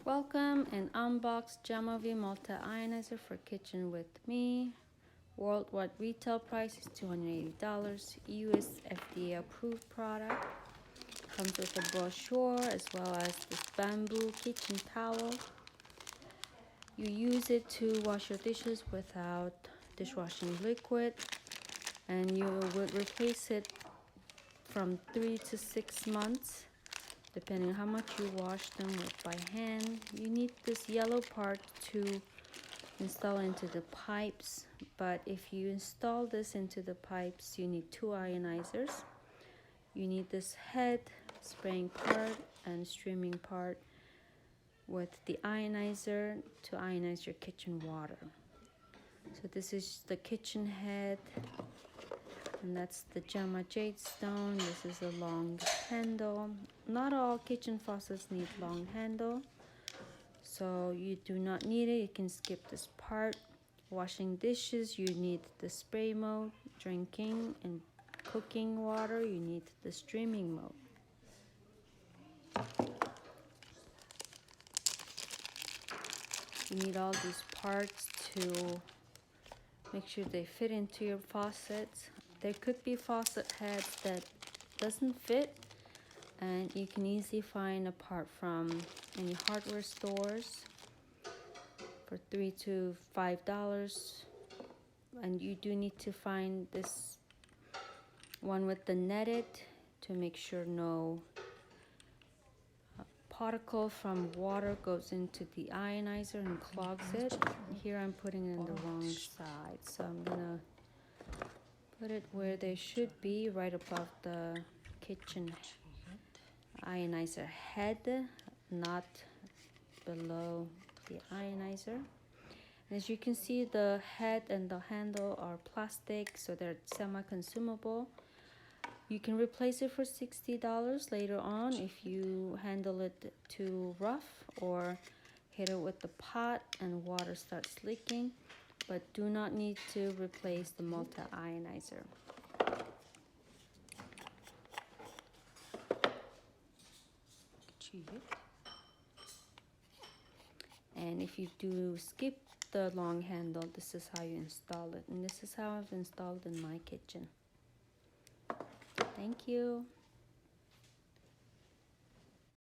Welcome and unbox Gemmove Multi-ionizer for kitchen with me. Worldwide retail price is $280. US FDA approved product. Comes with a brochure as well as this bamboo kitchen towel. You use it to wash your dishes without dishwashing liquid, and you would replace it from 3 to 6 months depending on how much you wash them with by hand. You need this yellow part to install into the pipes, but if you install this into the pipes, you need 2 ionizers. You need this head spraying part and streaming part with the ionizer to ionize your kitchen water. So this is the kitchen head, and that's the Gemma jade stone. This is a long handle. Not all kitchen faucets need long handle, so you do not need it. You can skip this part. Washing dishes, you need the spray mode. Drinking and cooking water, you need the streaming mode. You need all these parts to make sure they fit into your faucets. There could be faucet heads that doesn't fit, and you can easily find a part from any hardware stores for $3 to $5. And you do need to find this one with the netted to make sure no particle from water goes into the ionizer and clogs it. Here I'm putting it in the wrong side, so I'm gonna put it where they should be, right above the kitchen ionizer head, not below the ionizer. And as you can see, the head and the handle are plastic, so they're semi-consumable. You can replace it for $60 later on if you handle it too rough or hit it with the pot and water starts leaking, but do not need to replace the multi-ionizer. And if you do skip the long handle, this is how you install it, and this is how I've installed in my kitchen. Thank you.